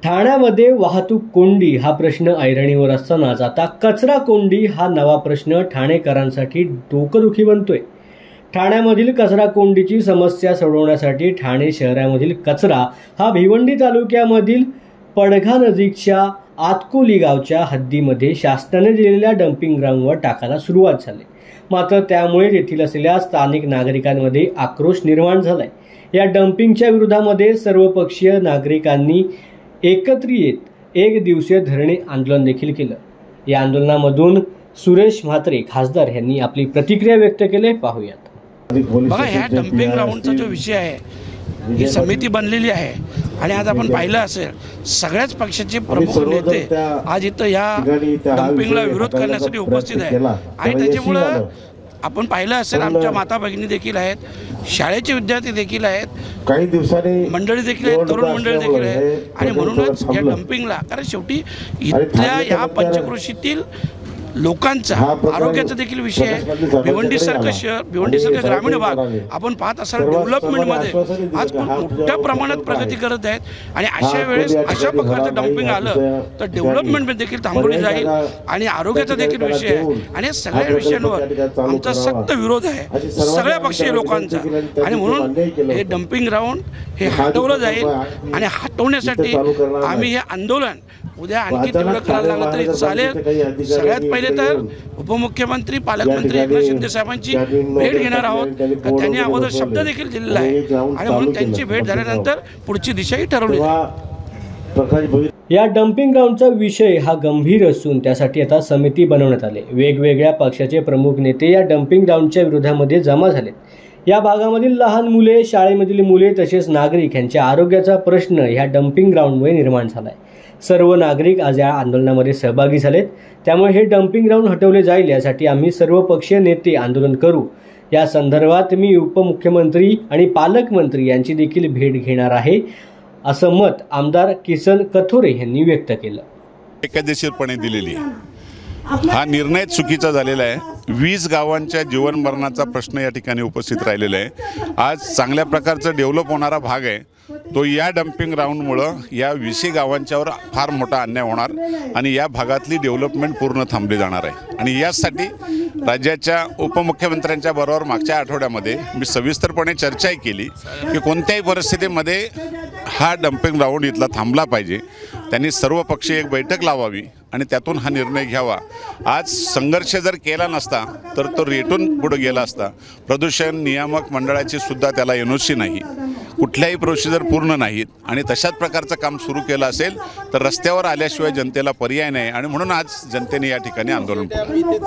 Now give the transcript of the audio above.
ठाण्यामध्ये वाहतूक कोंडी हा प्रश्न ऐरणीवर असतानाच आता कचरा कोंडी हा नवा प्रश्न ठाणेकरांसाठी डोकदुखी बनतोय। ठाण्यामधील कचरा कोंडीची समस्या सोडवण्यासाठी ठाणे शहरामधील कचरा हा भिवंडी तालुक्यामधील पडघा नजीकच्या आतकोली गावच्या हद्दीमध्ये शासनाने दिलेल्या डम्पिंग ग्राउंडवर टाकायला सुरुवात झाली। मात्र त्यामुळे तेथील असलेल्या स्थानिक नागरिकांमध्ये आक्रोश निर्माण झालाय। या डम्पिंगच्या विरोधामध्ये सर्वपक्षीय नागरिकांनी एकत्रित येत एक दिवसीय धरणे आंदोलन देखील केलं। या आंदोलनामधून सुरेश म्हात्रे खासदार यांनी आपली प्रतिक्रिया व्यक्त केली। पाहूयात। बघा, ह्या डम्पिंग ग्राउंडचा जो विषय आहे, ही समिती बनलेली आहे आणि आज आपण पाहिलं असेल सगळ्याच पक्षाचे प्रमुख नेते आज इथं या डम्पिंगला विरोध करण्यासाठी उपस्थित आहेत। आणि त्याच्यामुळं आपण पाहिलं असेल आमच्या माता भगिनी देखील आहेत, शाळेचे विद्यार्थी देखील आहेत, काही दिवसांनी मंडळी देखील आहेत, तरुण मंडळी देखील आहेत। आणि म्हणूनच या डम्पिंगला, कारण शेवटी इथल्या या पंचक्रोशीतील लोकांचा आरोग्याचा देखील विषय आहे। भिवंडीसारखं शहर, भिवंडीसारखं ग्रामीण भाग आपण पाहत असाल डेव्हलपमेंटमध्ये आज खूप मोठ्या प्रमाणात प्रगती करत आहेत। आणि अशा वेळेस अशा प्रकारचं डम्पिंग आलं तर डेव्हलपमेंट देखील थांबवली जाईल आणि आरोग्याचा देखील विषय आहे। आणि या सगळ्या विषयांवर आमचा सक्त विरोध आहे सगळ्या पक्षीय लोकांचा। आणि म्हणून हे डम्पिंग ग्राउंड हे हटवलं जाईल आणि हटवण्यासाठी आम्ही हे आंदोलन उद्या आणखी तीव्र करायला लागलं तरी चालेल। सगळ्यात पहिले तर उपमुख्यमंत्री पालकमंत्री एकनाथ शिंदे साहेबांची भेट घेणार आहोत। त्यांनी अगोदर शब्द देखील दिलेला आहे आणि म्हणून त्यांची भेट झाल्यानंतर पुढची दिशाही ठरवली जाईल। या डम्पिंग ग्राउंडचा विषय हा गंभीर असून त्यासाठी आता समिती बनवण्यात आली। वेगवेगळ्या पक्षाचे प्रमुख नेते या डम्पिंग ग्राउंडच्या विरोधामध्ये जमा झाले। या भागामधील लहान मुले, शाळेमधील मुले तसेच नागरिक यांच्या आरोग्याचा प्रश्न या डम्पिंग ग्राउंडमुळे निर्माण झालाय। सर्व नागरिक आज या आंदोलनामध्ये सहभागी झालेत। त्यामुळे हे डम्पिंग ग्राउंड हटवले जाईल यासाठी आम्ही सर्वपक्षीय नेते आंदोलन करू। या संदर्भात मी उपमुख्यमंत्री आणि पालकमंत्री यांची देखील भेट घेणार आहे, असं मत आमदार किसन कथोरे यांनी व्यक्त केलं। बेकायदेशीरपणे दिलेली हा निर्णय चुकीचा झालेला आहे। 20 गावांच्या जीवन मरणाचा प्रश्न या ठिकाणी उपस्थित राहिलेला आहे। आज चांगल्या प्रकारचं डेव्हलप होणारा भाग आहे तो या डम्पिंग ग्राउंडमुळे या 20 गावांच्यावर फार मोठा अन्याय होणार आणि या भागातली डेव्हलपमेंट पूर्ण थांबली जाणार आहे। आणि यासाठी राज्याच्या उपमुख्यमंत्र्यांच्या बरोबर मागच्या आठवड्यामध्ये मी सविस्तरपणे चर्चाही केली की कोणत्याही परिस्थितीमध्ये हा डम्पिंग ग्राउंड इथला थांबला पाहिजे। त्यांनी सर्वपक्षीय एक बैठक लावावी आणि त्यातून हा निर्णय घ्यावा। आज संघर्ष जर केला नसता तर तो रेटून पुढे गेला असता। प्रदूषण नियामक मंडळाची सुद्धा त्याला NOC नाही, कुठल्याही प्रोसिजर पूर्ण नाहीत आणि तशाच प्रकारचं काम सुरू केलं असेल तर रस्त्यावर आल्याशिवाय जनतेला पर्याय नाही। आणि म्हणून आज जनतेने या ठिकाणी आंदोलन केलं।